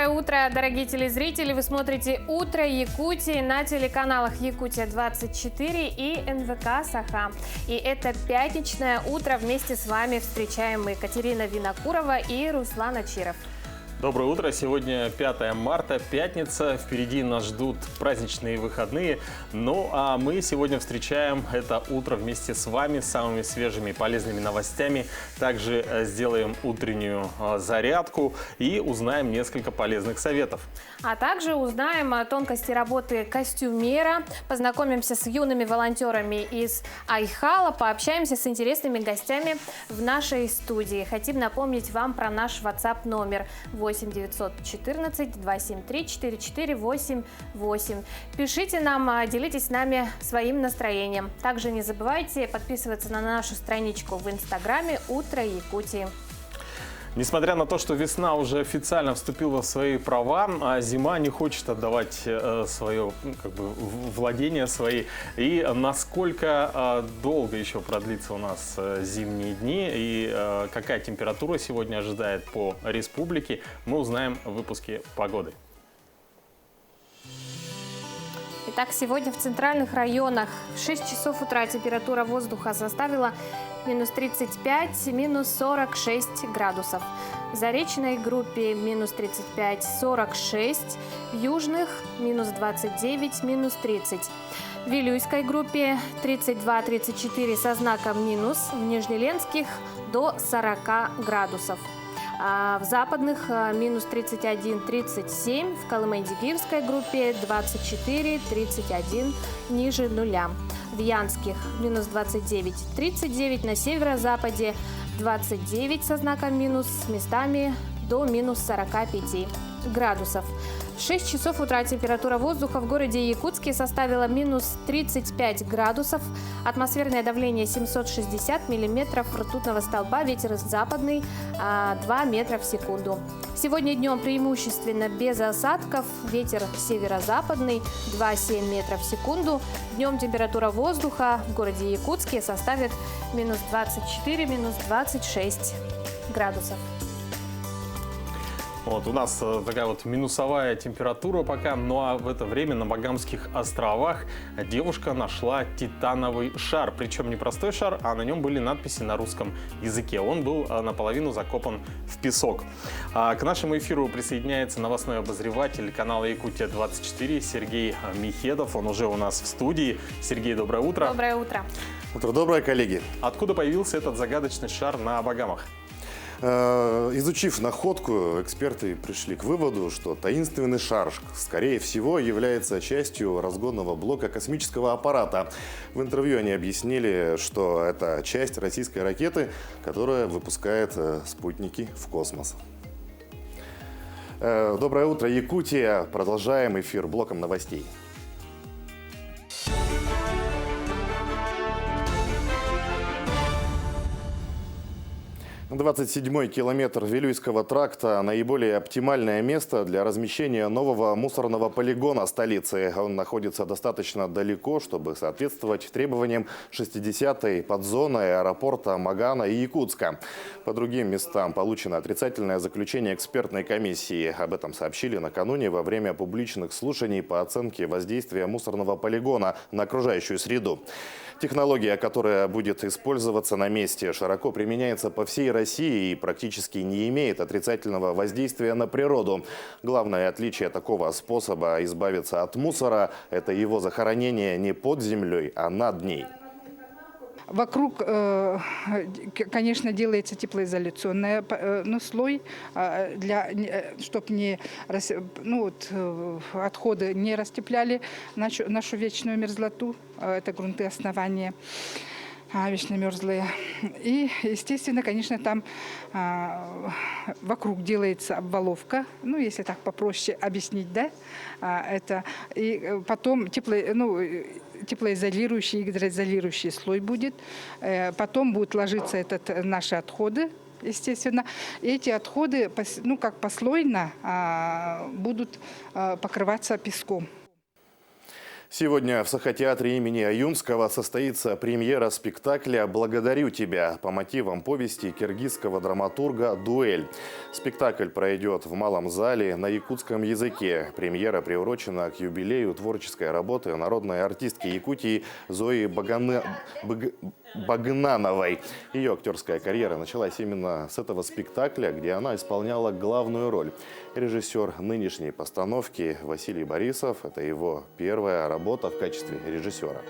Доброе утро, дорогие телезрители! Вы смотрите «Утро Якутии» на телеканалах «Якутия-24» и НВК «Саха». И это пятничное утро. Вместе с вами встречаем мы Екатерина Винокурова и Руслан Ачиров. Доброе утро! Сегодня 5 марта, пятница. Впереди нас ждут праздничные выходные. Ну а мы сегодня встречаем это утро вместе с вами с самыми свежими и полезными новостями. Также сделаем утреннюю зарядку и узнаем несколько полезных советов. А также узнаем о тонкости работы костюмера, познакомимся с юными волонтерами из Айхала, пообщаемся с интересными гостями в нашей студии. Хотим напомнить вам про наш WhatsApp номер 8-914-273-4488. Пишите нам, делитесь с нами своим настроением. Также не забывайте подписываться на нашу страничку в Инстаграме «Утро Якутии». Несмотря на то, что весна уже официально вступила в свои права, а зима не хочет отдавать свое владение свои. И насколько долго еще продлится у нас зимние дни и какая температура сегодня ожидает по республике, мы узнаем в выпуске погоды. Итак, сегодня в центральных районах в 6 часов утра температура воздуха составила минус 35, минус 46 градусов. В Заречной группе минус 35, 46, в Южных минус 29, минус 30. В Вилюйской группе 32-34 со знаком минус, в Нижнеленских до 40 градусов. А в западных минус 31-37, в Колымайдигирской группе 24-31 ниже нуля. В Янских минус 29-39, на северо-западе 29 со знаком минус, с местами до минус 45 градусов. В 6 часов утра температура воздуха в городе Якутске составила минус 35 градусов, атмосферное давление 760 миллиметров ртутного столба, ветер западный 2 метра в секунду. Сегодня днем преимущественно без осадков, ветер северо-западный 2,7 метров в секунду. Днем температура воздуха в городе Якутске составит минус 24, минус 26 градусов. Вот, у нас такая вот минусовая температура пока, ну а в это время на Багамских островах девушка нашла титановый шар. Причем не простой шар, а на нем были надписи на русском языке. Он был наполовину закопан в песок. К нашему эфиру присоединяется новостной обозреватель канала Якутия-24 Сергей Михедов. Он уже у нас в студии. Сергей, доброе утро. Доброе утро. Утро доброе, коллеги. Откуда появился этот загадочный шар на Багамах? Изучив находку, эксперты пришли к выводу, что таинственный шар, скорее всего, является частью разгонного блока космического аппарата. В интервью они объяснили, что это часть российской ракеты, которая выпускает спутники в космос. Доброе утро, Якутия. Продолжаем эфир блоком новостей. 27-й километр Вилюйского тракта – наиболее оптимальное место для размещения нового мусорного полигона столицы. Он находится достаточно далеко, чтобы соответствовать требованиям 60-й подзоны аэропорта Магана и Якутска. По другим местам получено отрицательное заключение экспертной комиссии. Об этом сообщили накануне во время публичных слушаний по оценке воздействия мусорного полигона на окружающую среду. Технология, которая будет использоваться на месте, широко применяется по всей России и практически не имеет отрицательного воздействия на природу. Главное отличие такого способа избавиться от мусора – это его захоронение не под землей, а над ней. Вокруг, конечно, делается теплоизоляционный слой, чтобы отходы не растепляли нашу вечную мерзлоту. Это грунты основания вечно мерзлые. И, естественно, конечно, там вокруг делается обваловка, если так попроще объяснить, да, это. И потом теплоизолирующий и гидроизолирующий слой будет. Потом будут ложиться наши отходы, естественно. И эти отходы, как послойно, будут покрываться песком. Сегодня в Сахатеатре имени Аюнского состоится премьера спектакля «Благодарю тебя» по мотивам повести киргизского драматурга «Дуэль». Спектакль пройдет в Малом зале на якутском языке. Премьера приурочена к юбилею творческой работы народной артистки Якутии Зои Багнановой. Ее актерская карьера началась именно с этого спектакля, где она исполняла главную роль. Режиссер нынешней постановки Василий Борисов – это его первая работа в качестве режиссера.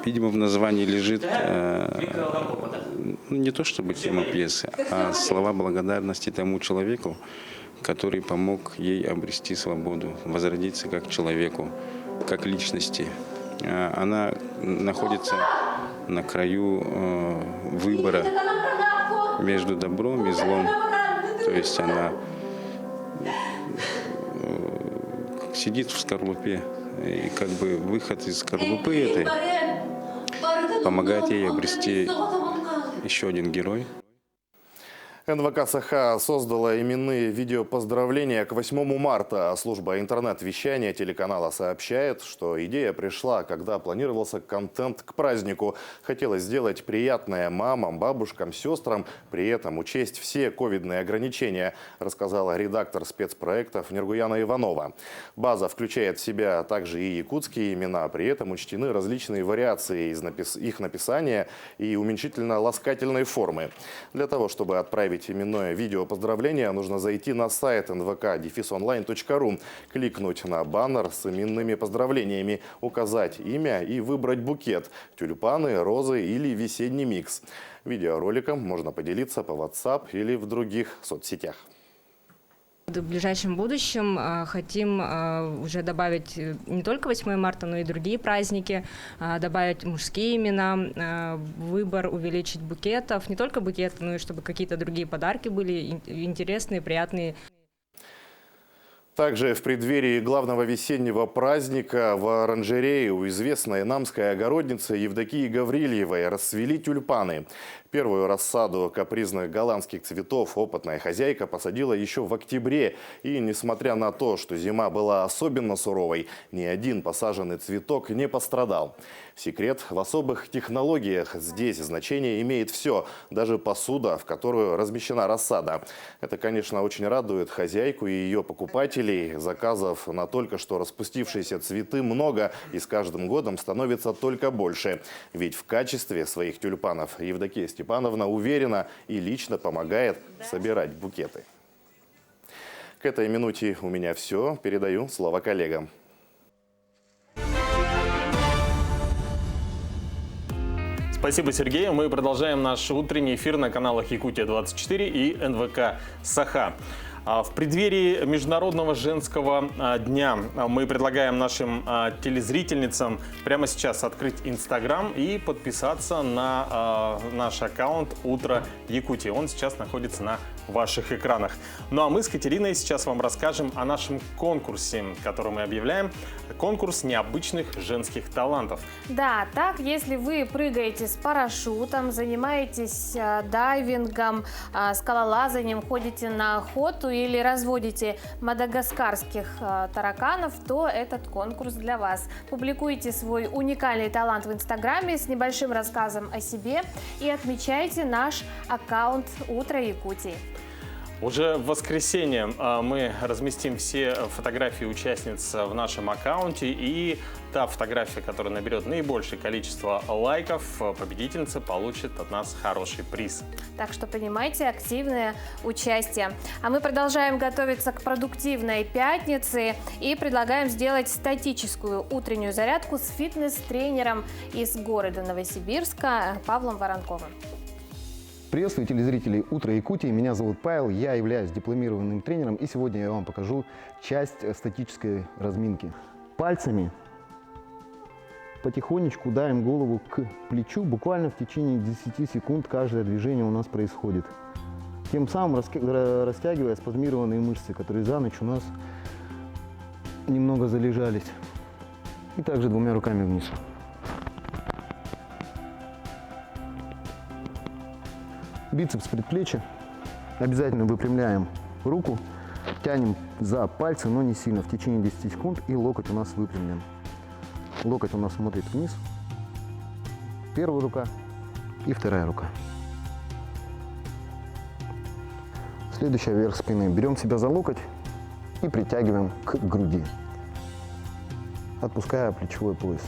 Видимо, в названии лежит не то чтобы тема пьесы, а слова благодарности тому человеку, который помог ей обрести свободу, возродиться как человеку, как личности. Она находится на краю выбора между добром и злом. То есть она сидит в скорлупе, и как бы выход из скорлупы этой помогает ей обрести еще один герой. НВК «Саха» создала именные видеопоздравления к 8 марта. Служба интернет-вещания телеканала сообщает, что идея пришла, когда планировался контент к празднику. Хотелось сделать приятное мамам, бабушкам, сестрам, при этом учесть все ковидные ограничения, рассказала редактор спецпроектов Нергуяна Иванова. База включает в себя также и якутские имена, при этом учтены различные вариации из их написания и уменьшительно-ласкательной формы. Для того, чтобы отправить именное видео поздравления, нужно зайти на сайт nvk-online.ru, кликнуть на баннер с именными поздравлениями, указать имя и выбрать букет – тюльпаны, розы или весенний микс. Видеороликом можно поделиться по WhatsApp или в других соцсетях. В ближайшем будущем хотим уже добавить не только 8 марта, но и другие праздники, добавить мужские имена, выбор увеличить букетов, не только букеты, но и чтобы какие-то другие подарки были интересные, приятные. Также в преддверии главного весеннего праздника в оранжерее у известной намской огородницы Евдокии Гаврильевой расцвели тюльпаны. Первую рассаду капризных голландских цветов опытная хозяйка посадила еще в октябре. И несмотря на то, что зима была особенно суровой, ни один посаженный цветок не пострадал. Секрет в особых технологиях. Здесь значение имеет все, даже посуда, в которую размещена рассада. Это, конечно, очень радует хозяйку и ее покупателей. Заказов на только что распустившиеся цветы много, и с каждым годом становится только больше. Ведь в качестве своих тюльпанов Евдокия Степановна уверена и лично помогает собирать букеты. К этой минуте у меня все. Передаю слово коллегам. Спасибо, Сергей. Мы продолжаем наш утренний эфир на каналах Якутия-24 и НВК «Саха». В преддверии Международного женского дня мы предлагаем нашим телезрительницам прямо сейчас открыть Инстаграм и подписаться на наш аккаунт «Утро Якутии». Он сейчас находится на ваших экранах. Ну а мы с Катериной сейчас вам расскажем о нашем конкурсе, который мы объявляем. Конкурс необычных женских талантов. Да, так, если вы прыгаете с парашютом, занимаетесь дайвингом, скалолазанием, ходите на охоту или разводите мадагаскарских тараканов, то этот конкурс для вас. Публикуйте свой уникальный талант в Инстаграме с небольшим рассказом о себе и отмечайте наш аккаунт «Утро Якутии». Уже в воскресенье мы разместим все фотографии участниц в нашем аккаунте, и та фотография, которая наберет наибольшее количество лайков, победительница получит от нас хороший приз. Так что принимайте активное участие. А мы продолжаем готовиться к продуктивной пятнице и предлагаем сделать статическую утреннюю зарядку с фитнес-тренером из города Новосибирска Павлом Воронковым. Приветствую телезрителей «Утро Якутии». Меня зовут Павел, я являюсь дипломированным тренером, и сегодня я вам покажу часть статической разминки. Пальцами потихонечку давим голову к плечу, буквально в течение 10 секунд каждое движение у нас происходит. Тем самым растягивая спазмированные мышцы, которые за ночь у нас немного залежались. И также двумя руками вниз. Бицепс предплечья. Обязательно выпрямляем руку. Тянем за пальцы, но не сильно, в течение 10 секунд, и локоть у нас выпрямлен. Локоть у нас смотрит вниз. Первая рука и вторая рука. Следующая вверх спины. Берем себя за локоть и притягиваем к груди, отпуская плечевой пояс.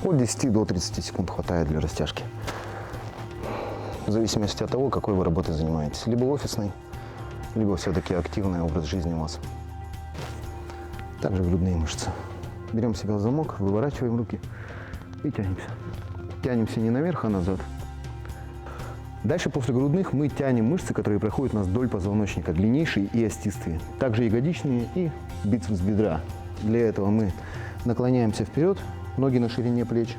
От 10 до 30 секунд хватает для растяжки. В зависимости от того, какой вы работой занимаетесь. Либо офисный, либо все-таки активный образ жизни у вас. Также грудные мышцы. Берем себя в замок, выворачиваем руки и тянемся. Тянемся не наверх, а назад. Дальше после грудных мы тянем мышцы, которые проходят у нас вдоль позвоночника, длиннейшие и остистые. Также ягодичные и бицепс бедра. Для этого мы наклоняемся вперед, ноги на ширине плеч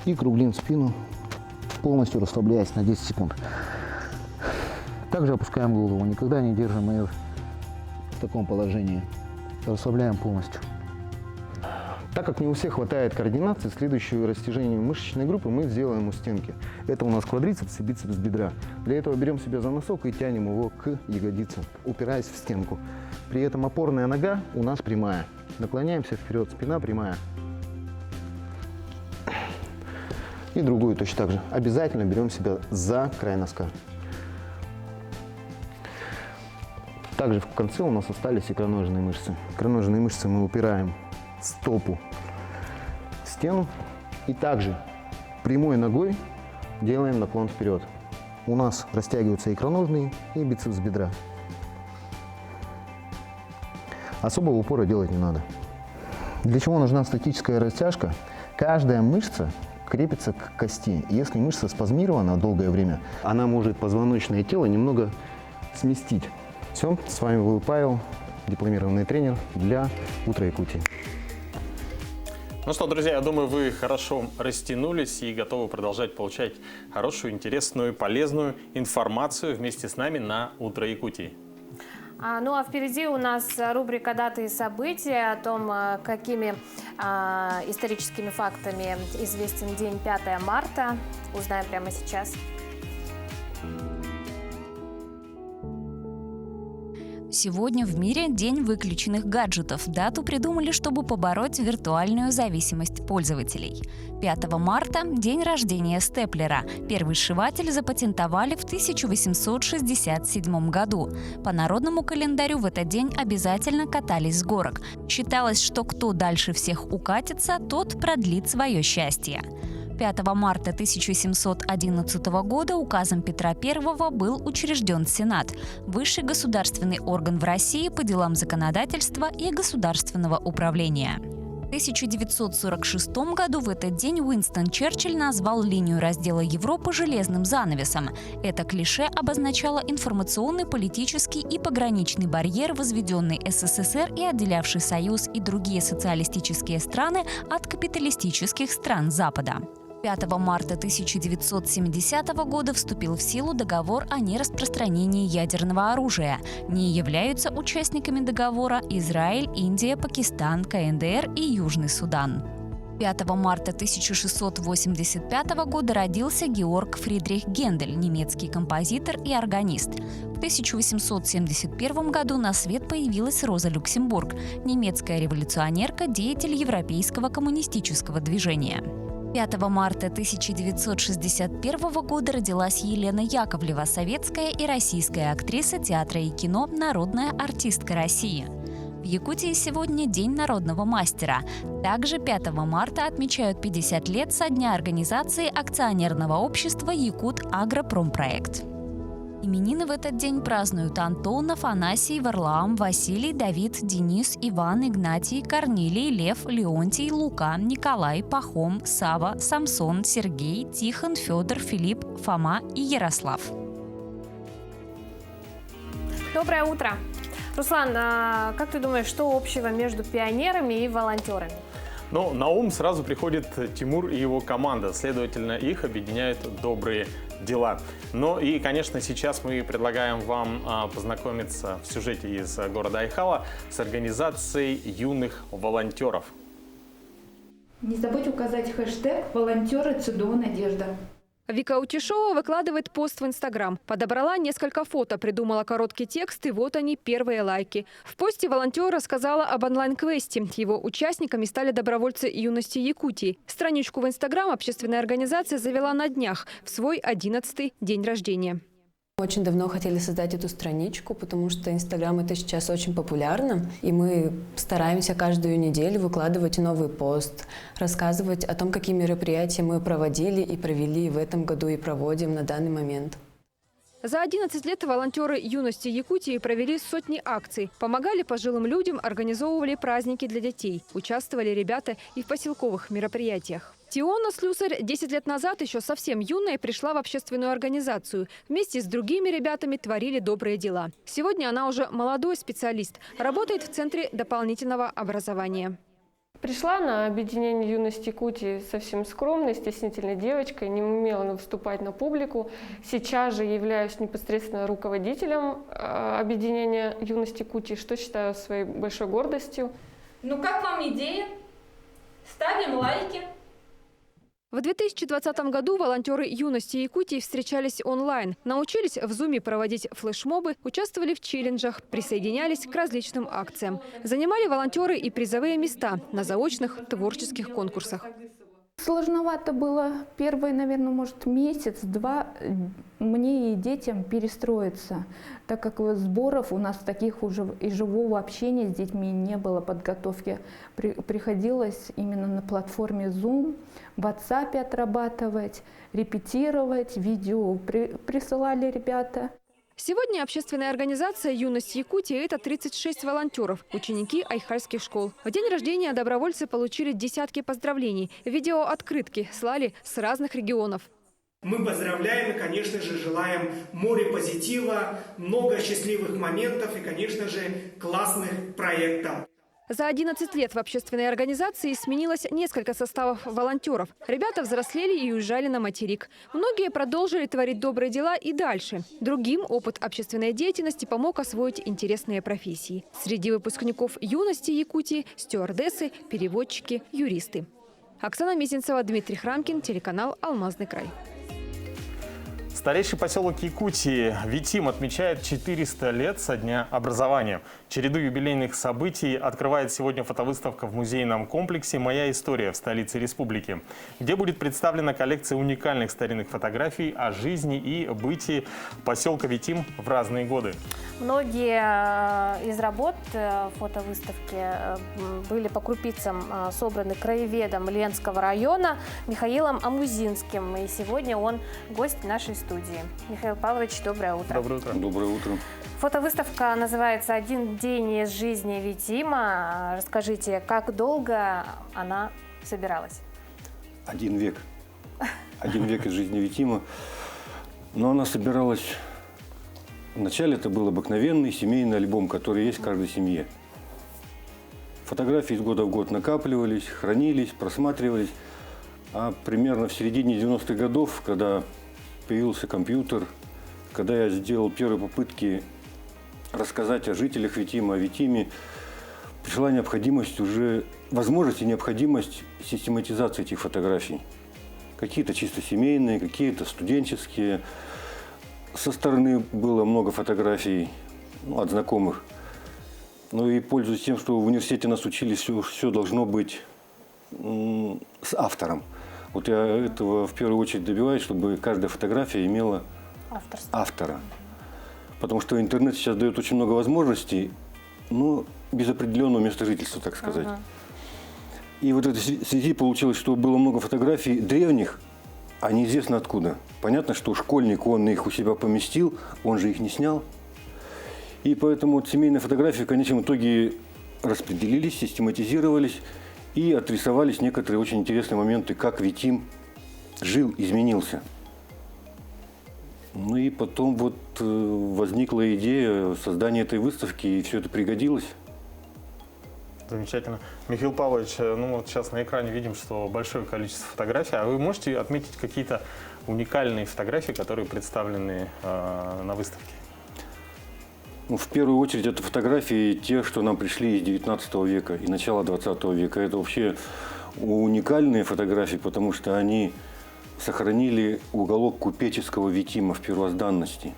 и круглим спину, полностью расслабляясь на 10 секунд. Также опускаем голову, никогда не держим ее в таком положении. Расслабляем полностью. Так как не у всех хватает координации, следующее растяжение мышечной группы мы сделаем у стенки. Это у нас квадрицепс и бицепс бедра. Для этого берем себя за носок и тянем его к ягодице, упираясь в стенку. При этом опорная нога у нас прямая. Наклоняемся вперед, спина прямая. И другую точно так же. Обязательно берем себя за край носка. Также в конце у нас остались икроножные мышцы. Икроножные мышцы мы упираем стопу в стену и также прямой ногой делаем наклон вперед. У нас растягиваются икроножные и бицепс бедра. Особого упора делать не надо. Для чего нужна статическая растяжка? Каждая мышца крепится к кости. Если мышца спазмирована долгое время, она может позвоночное тело немного сместить. Все, с вами был Павел, дипломированный тренер для Утро Якутии. Ну что, друзья, я думаю, вы хорошо растянулись и готовы продолжать получать хорошую, интересную, полезную информацию вместе с нами на Утро Якутии. Ну а впереди у нас рубрика «Даты и события», о том, какими историческими фактами известен день 5 марта. Узнаем прямо сейчас. Сегодня в мире день выключенных гаджетов. Дату придумали, чтобы побороть виртуальную зависимость пользователей. 5 марта – день рождения степлера. Первый сшиватель запатентовали в 1867 году. По народному календарю в этот день обязательно катались с горок. Считалось, что кто дальше всех укатится, тот продлит свое счастье. 5 марта 1711 года указом Петра I был учрежден Сенат – высший государственный орган в России по делам законодательства и государственного управления. В 1946 году в этот день Уинстон Черчилль назвал линию раздела Европы железным занавесом. Это клише обозначало информационный, политический и пограничный барьер, возведенный СССР и отделявший Союз и другие социалистические страны от капиталистических стран Запада. 5 марта 1970 года вступил в силу договор о нераспространении ядерного оружия. Не являются участниками договора Израиль, Индия, Пакистан, КНДР и Южный Судан. 5 марта 1685 года родился Георг Фридрих Гендель, немецкий композитор и органист. В 1871 году на свет появилась Роза Люксембург, немецкая революционерка, деятель европейского коммунистического движения. 5 марта 1961 года родилась Елена Яковлева, советская и российская актриса театра и кино, народная артистка России. В Якутии сегодня День народного мастера. Также 5 марта отмечают 50 лет со дня организации акционерного общества «Якут-Агропромпроект». Именины в этот день празднуют Антон, Афанасий, Варлаам, Василий, Давид, Денис, Иван, Игнатий, Корнилий, Лев, Леонтий, Лука, Николай, Пахом, Сава, Самсон, Сергей, Тихон, Федор, Филипп, Фома и Ярослав. Доброе утро. Руслан, как ты думаешь, что общего между пионерами и волонтерами? Ну, на ум сразу приходит Тимур и его команда. Следовательно, их объединяют добрые дела. Ну и, конечно, сейчас мы предлагаем вам познакомиться в сюжете из города Айхала с организацией юных волонтеров. Не забудь указать хэштег «Волонтеры ЦДО Надежда». Вика Утешова выкладывает пост в Инстаграм. Подобрала несколько фото, придумала короткий текст, и вот они, первые лайки. В посте волонтер рассказала об онлайн-квесте. Его участниками стали добровольцы юности Якутии. Страничку в Инстаграм общественная организация завела на днях, в свой 11-й день рождения. Очень давно хотели создать эту страничку, потому что Инстаграм это сейчас очень популярно. И мы стараемся каждую неделю выкладывать новый пост, рассказывать о том, какие мероприятия мы проводили и провели в этом году и проводим на данный момент. За 11 лет волонтеры юности Якутии провели сотни акций. Помогали пожилым людям, организовывали праздники для детей. Участвовали ребята и в поселковых мероприятиях. Тиона Слюсарь 10 лет назад, еще совсем юная, пришла в общественную организацию. Вместе с другими ребятами творили добрые дела. Сегодня она уже молодой специалист, работает в Центре дополнительного образования. Пришла на объединение юности Якутии совсем скромной, стеснительной девочкой, не умела выступать на публику. Сейчас же являюсь непосредственно руководителем объединения юности Якутии, что считаю своей большой гордостью. Ну как вам идея? Ставим лайки. В 2020 году волонтеры юности Якутии встречались онлайн, научились в Зуме проводить флешмобы, участвовали в челленджах, присоединялись к различным акциям. Занимали волонтеры и призовые места на заочных творческих конкурсах. Сложновато было первый, наверное, может, месяц-два мне и детям перестроиться, так как сборов у нас таких уже и живого общения с детьми не было, подготовки. Приходилось именно на платформе Zoom, в WhatsApp отрабатывать, репетировать, видео присылали ребята. Сегодня общественная организация «Юность Якутии» – это 36 волонтеров, ученики айхальских школ. В день рождения добровольцы получили десятки поздравлений. Видеооткрытки слали с разных регионов. Мы поздравляем и, конечно же, желаем море позитива, много счастливых моментов и, конечно же, классных проектов. За 11 лет в общественной организации сменилось несколько составов волонтеров. Ребята взрослели и уезжали на материк. Многие продолжили творить добрые дела и дальше. Другим опыт общественной деятельности помог освоить интересные профессии. Среди выпускников юности Якутии – стюардессы, переводчики, юристы. Оксана Мизинцева, Дмитрий Храмкин, телеканал «Алмазный край». Старейший поселок Якутии Витим отмечает 400 лет со дня образования. Череду юбилейных событий открывает сегодня фотовыставка в музейном комплексе «Моя история» в столице республики, где будет представлена коллекция уникальных старинных фотографий о жизни и бытии поселка Витим в разные годы. Многие из работ фотовыставки были по крупицам собраны краеведом Ленского района Михаилом Амузинским. И сегодня он гость нашей студии. Михаил Павлович, доброе утро. Доброе утро. Доброе утро. Фотовыставка называется «Один день из жизни Витима». Расскажите, как долго она собиралась? 1 век. 1 век из жизни Витима. Но она собиралась... Вначале это был обыкновенный семейный альбом, который есть в каждой семье. Фотографии из года в год накапливались, хранились, просматривались. А примерно в середине 90-х годов, когда появился компьютер, когда я сделал первые попытки рассказать о жителях Витима, о Витиме, пришла необходимость уже, возможность и необходимость систематизации этих фотографий. Какие-то чисто семейные, какие-то студенческие. Со стороны было много фотографий от знакомых. Ну и пользуясь тем, что в университете нас учили, все должно быть с автором. Вот я этого в первую очередь добиваюсь, чтобы каждая фотография имела автора. Потому что интернет сейчас дает очень много возможностей, но без определенного места жительства, так сказать. И вот в этой связи получилось, что было много фотографий древних, а неизвестно откуда. Понятно, что школьник, он их у себя поместил, он же их не снял. И поэтому вот семейные фотографии в конечном итоге распределились, систематизировались и отрисовались некоторые очень интересные моменты, как Витим жил, изменился. Ну и потом вот возникла идея создания этой выставки, и все это пригодилось. Замечательно. Михаил Павлович, ну вот сейчас на экране видим, что большое количество фотографий. А вы можете отметить какие-то уникальные фотографии, которые представлены на выставке? Ну, в первую очередь это фотографии те, что нам пришли из 19 века и начала 20 века. Это вообще уникальные фотографии, потому что они сохранили уголок купеческого Витима в первозданности.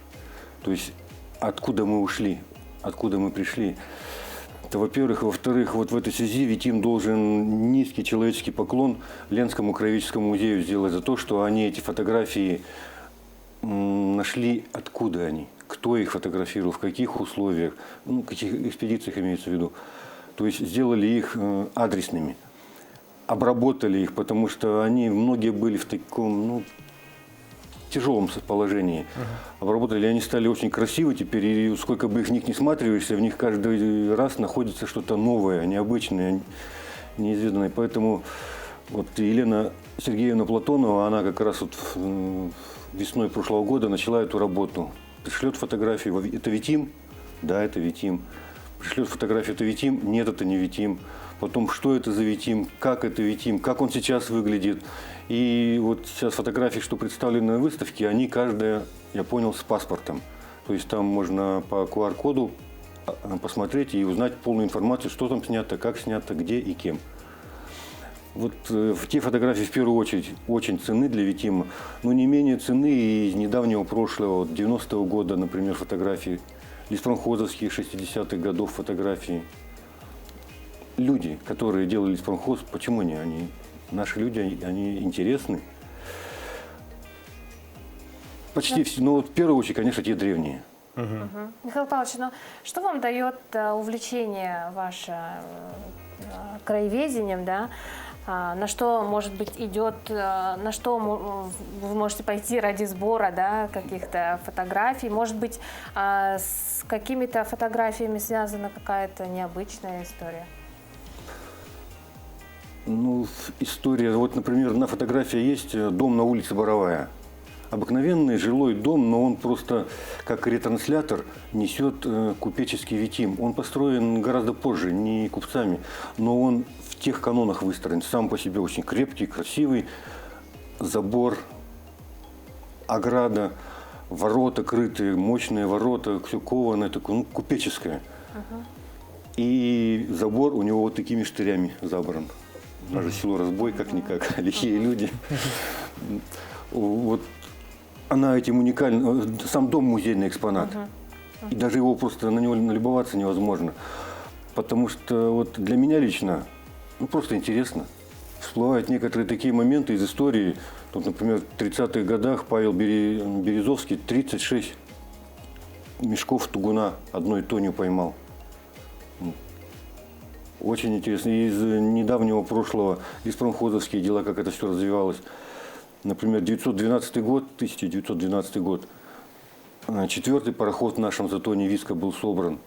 То есть откуда мы ушли, откуда мы пришли. Это, во-первых. Во-вторых, вот в этой связи Витим должен низкий человеческий поклон Ленскому краеведческому музею сделать за то, что они эти фотографии нашли, откуда они, кто их фотографировал, в каких условиях, ну, в каких экспедициях имеется в виду. То есть сделали их адресными, обработали их, потому что они, многие были в таком, ну, тяжелом положении. Обработали, они стали очень красивы теперь, и сколько бы их не всматриваешься, в них каждый раз находится что-то новое, необычное, неизведанное. Поэтому вот Елена Сергеевна Платонова, она как раз вот весной прошлого года начала эту работу. Пришлет фотографии, это Витим? Да, это Витим. Пришлет фотографию, это Витим? Нет, это не Витим. Потом, что это за Витим, как это Витим, как он сейчас выглядит. И вот сейчас фотографии, что представлены на выставке, они каждая, я понял, с паспортом. То есть там можно по QR-коду посмотреть и узнать полную информацию, что там снято, как снято, где и кем. Вот те фотографии в первую очередь очень ценны для Витима, но не менее ценны и из недавнего прошлого, вот 90-го года, например, фотографии, леспромхозовские 60-х годов фотографии. Люди, которые делали леспромхоз, почему они наши люди, они интересны. Почти все, но вот в первую очередь, конечно, те древние. Михаил Павлович, ну что вам дает увлечение ваше краеведением, да? На что, может быть, идет, на что вы можете пойти ради сбора, да, каких-то фотографий? Может быть, с какими-то фотографиями связана какая-то необычная история? Ну, история, вот, например, на фотографии есть дом на улице Боровая. Обыкновенный жилой дом, но он просто как ретранслятор несет купеческий Витим. Он построен гораздо позже, не купцами, но он в тех канонах выстроен. Сам по себе очень крепкий, красивый. Забор, ограда, ворота крытые, мощные ворота, все кованое, такое, ну, купеческое. И забор у него вот такими штырями забран. У нас же село Разбой, как-никак, лихие люди. Вот она этим уникальна. Сам дом музейный экспонат. И даже его просто на него налюбоваться невозможно. Потому что вот для меня лично, ну, просто интересно. Всплывают некоторые такие моменты из истории. Вот, например, в 30-х годах Павел Березовский 36 мешков тугуна одной тонью поймал. Очень интересно. Из недавнего прошлого леспромхозовские дела, как это все развивалось. Например, 1912 год, 4-й пароход в нашем затоне Виска был собран.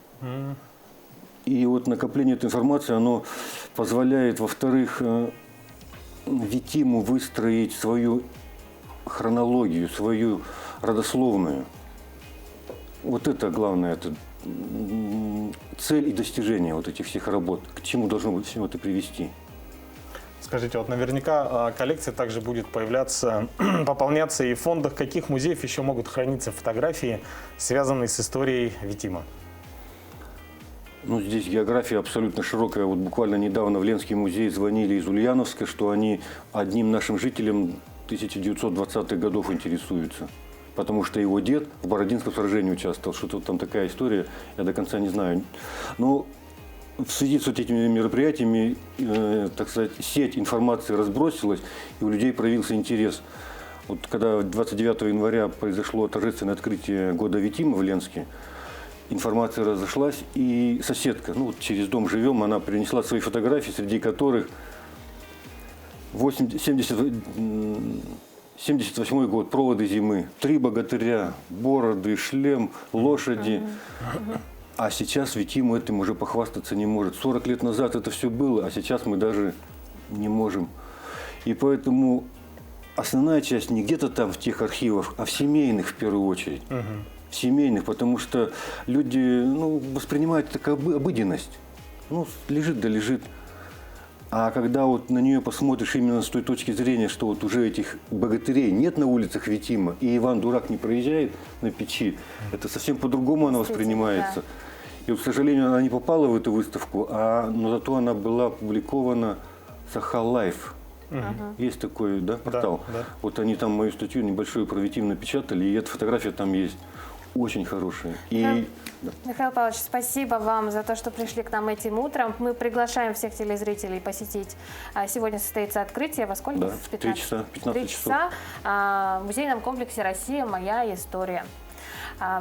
И вот накопление этой информации, оно позволяет, во-вторых, Витиму выстроить свою хронологию, свою родословную. Вот это главное, это цель и достижение вот этих всех работ. К чему должно быть все это привести? Скажите, вот наверняка коллекция также будет появляться, пополняться, и в фондах каких музеев еще могут храниться фотографии, связанные с историей Витима? Ну, здесь география абсолютно широкая. Вот буквально недавно в Ленский музей звонили из Ульяновска, что они одним нашим жителем 1920-х годов интересуются. Потому что его дед в Бородинском сражении участвовал. Что-то там такая история, я до конца не знаю. Но в связи с вот этими мероприятиями, так сказать, сеть информации разбросилась, и у людей проявился интерес. Вот когда 29 января произошло торжественное открытие года Витима в Ленске, информация разошлась, и соседка, ну вот через дом живем, она принесла свои фотографии, среди которых 78 год, проводы зимы, 3 богатыря, бороды, шлем, лошади. А сейчас Витим этим уже похвастаться не может. 40 лет назад это все было, а сейчас мы даже не можем. И поэтому основная часть не где-то там в тех архивах, а в семейных в первую очередь. В семейных, потому что люди, ну, воспринимают это как обыденность. Ну, лежит да лежит. А когда вот на нее посмотришь именно с той точки зрения, что вот уже этих богатырей нет на улицах Витима, и Иван Дурак не проезжает на печи, это совсем по-другому она воспринимается. И вот, к сожалению, она не попала в эту выставку, но зато она была опубликована Сахалайф. Есть такой, да, портал. Да. Вот они там мою статью небольшую про Витив напечатали, и эта фотография там есть. Очень хорошая. Михаил Павлович, спасибо вам за то, что пришли к нам этим утром. Мы приглашаем всех телезрителей посетить. Сегодня состоится открытие. Во сколько? Да, в 3 часа, 15 часов. В музейном комплексе «Россия. Моя история».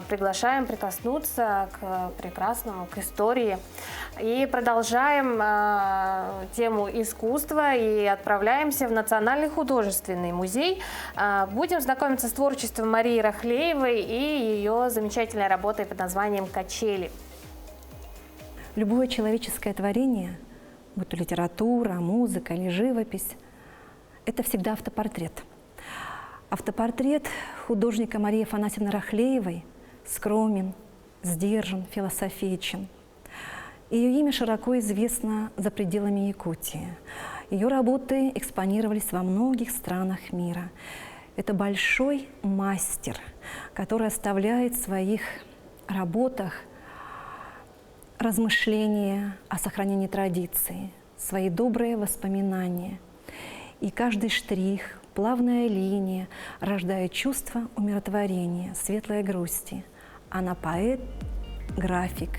Приглашаем прикоснуться к прекрасному, к истории. И продолжаем тему искусства и отправляемся в Национальный художественный музей. Будем знакомиться с творчеством Марии Рахлеевой и ее замечательной работой под названием «Качели». Любое человеческое творение, будь то литература, музыка или живопись, это всегда автопортрет. Автопортрет художника Марии Афанасьевны Рахлеевой скромен, сдержан, философичен. Ее имя широко известно за пределами Якутии. Ее работы экспонировались во многих странах мира. Это большой мастер, который оставляет в своих работах размышления о сохранении традиции, свои добрые воспоминания. И каждый штрих, плавная линия рождает чувство умиротворения, светлой грусти. Она поэт, график,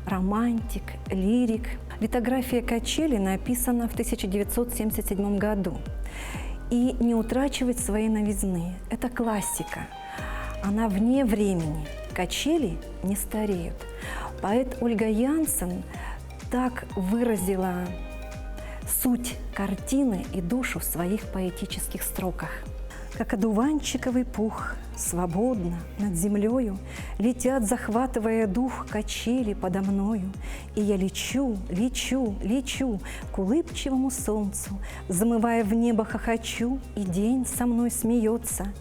романтик, лирик. Литография «Качели» написана в 1977 году и не утрачивает своей новизны. Это классика. Она вне времени. Качели не стареют. Поэт Ольга Янсен так выразила суть картины и душу в своих поэтических строках. Как одуванчиковый пух, свободно над землею летят, захватывая дух, качели подо мною. И я лечу, лечу, лечу к улыбчивому солнцу, замывая в небо хохочу, и день со мной смеется.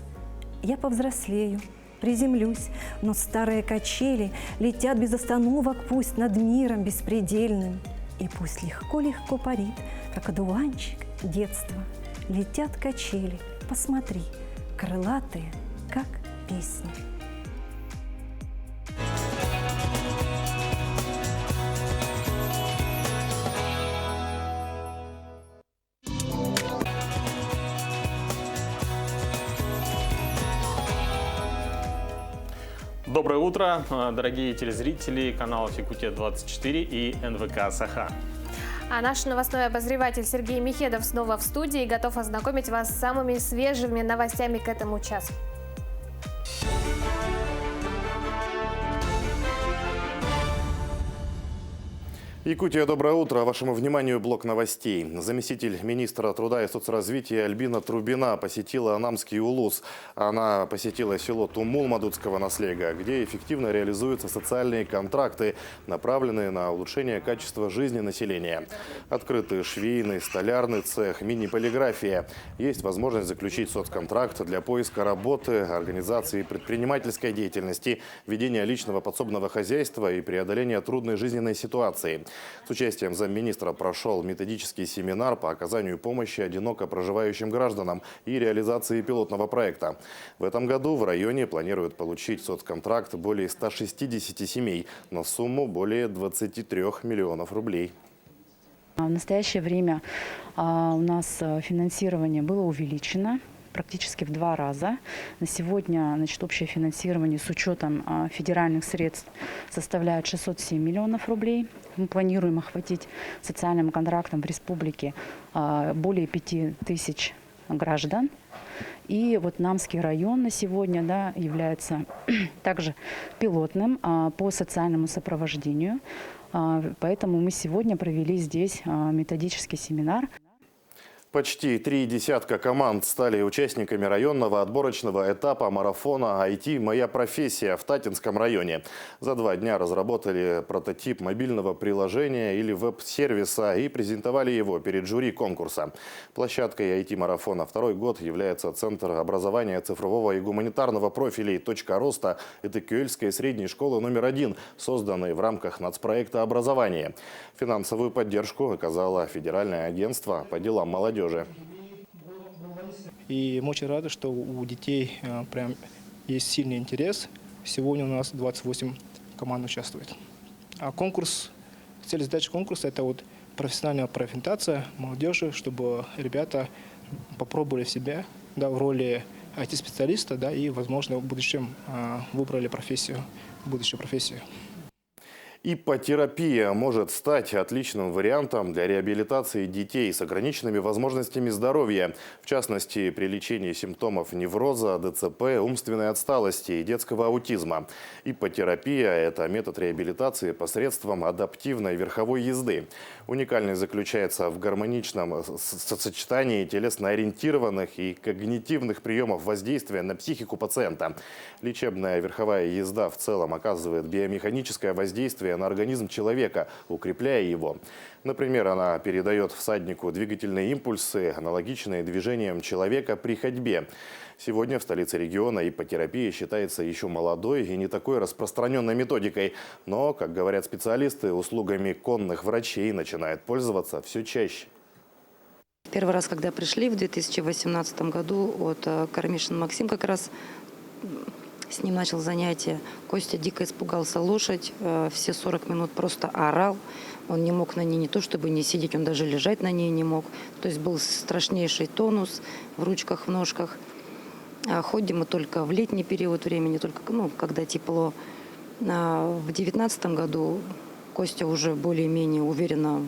Я повзрослею, приземлюсь, но старые качели летят без остановок пусть над миром беспредельным. И пусть легко-легко парит, как одуванчик детства, летят качели, посмотри, крылатые, как песни. Доброе утро, дорогие телезрители каналов Якутия-24 и НВК «Саха». А наш новостной обозреватель Сергей Михедов снова в студии и готов ознакомить вас с самыми свежими новостями к этому часу. Якутия, доброе утро. Вашему вниманию блок новостей. Заместитель министра труда и соцразвития Альбина Трубина посетила Анамский улус. Она посетила село Тумул Мадутского наслега, где эффективно реализуются социальные контракты, направленные на улучшение качества жизни населения. Открыты швейный, столярный цех, мини-полиграфия. Есть возможность заключить соцконтракт для поиска работы, организации предпринимательской деятельности, ведения личного подсобного хозяйства и преодоления трудной жизненной ситуации. С участием замминистра прошел методический семинар по оказанию помощи одиноко проживающим гражданам и реализации пилотного проекта. В этом году в районе планируют получить соцконтракт более 160 семей на сумму более 23 миллионов рублей. В настоящее время у нас финансирование было увеличено практически в 2 раза. На сегодня, общее финансирование с учетом федеральных средств составляет 607 миллионов рублей. Мы планируем охватить социальным контрактом в республике более 5000 граждан. И вот Намский район на сегодня является также пилотным по социальному сопровождению. Поэтому мы сегодня провели здесь методический семинар. Почти 3 десятка команд стали участниками районного отборочного этапа марафона «IT. Моя профессия» в Татинском районе. За 2 дня разработали прототип мобильного приложения или веб-сервиса и презентовали его перед жюри конкурса. Площадкой IT-марафона второй год является Центр образования цифрового и гуманитарного профилей «Точка роста» Этыкюэльской средней школы номер 1, созданной в рамках нацпроекта образования. Финансовую поддержку оказало Федеральное агентство по делам молодежи. И мы очень рады, что у детей прям есть сильный интерес. Сегодня у нас 28 команд участвует. А конкурс, цель задачи конкурса – это профессиональная профориентация молодежи, чтобы ребята попробовали себя, да, в роли IT-специалиста, да, и, возможно, в будущем выбрали будущую профессию. Иппотерапия может стать отличным вариантом для реабилитации детей с ограниченными возможностями здоровья, в частности, при лечении симптомов невроза, ДЦП, умственной отсталости и детского аутизма. Иппотерапия – это метод реабилитации посредством адаптивной верховой езды. Уникальность заключается в гармоничном сочетании телесно-ориентированных и когнитивных приемов воздействия на психику пациента. Лечебная верховая езда в целом оказывает биомеханическое воздействие на организм человека, укрепляя его. Например, она передает всаднику двигательные импульсы, аналогичные движениям человека при ходьбе. Сегодня в столице региона иппотерапия считается еще молодой и не такой распространенной методикой. Но, как говорят специалисты, услугами конных врачей начинают пользоваться все чаще. Первый раз, когда пришли в 2018 году, вот Кармишин Максим как раз с ним начал занятия. Костя дико испугался лошадь, все 40 минут просто орал. Он не мог на ней не то чтобы не сидеть, он даже лежать на ней не мог. То есть был страшнейший тонус в ручках, в ножках. А ходим мы только в летний период времени, только когда тепло. В 2019 году Костя уже более-менее уверенно,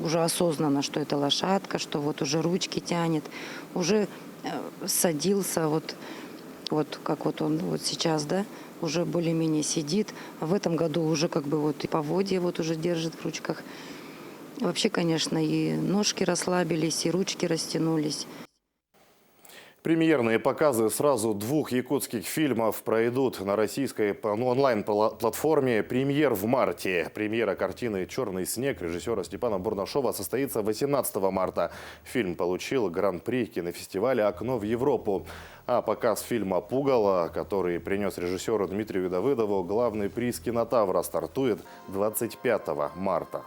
уже осознанно, что это лошадка, что вот уже ручки тянет, уже садился, вот как вот он вот сейчас, да, уже более-менее сидит. А в этом году уже и поводья вот уже держит в ручках. Вообще, конечно, и ножки расслабились, и ручки растянулись. Премьерные показы сразу 2 якутских фильмов пройдут на российской онлайн-платформе «Премьер» в марте. Премьера картины «Черный снег» режиссера Степана Бурнашова состоится 18 марта. Фильм получил гран-при кинофестиваля «Окно в Европу». А показ фильма «Пугало», который принес режиссеру Дмитрию Давыдову главный приз «Кинотавра», стартует 25 марта.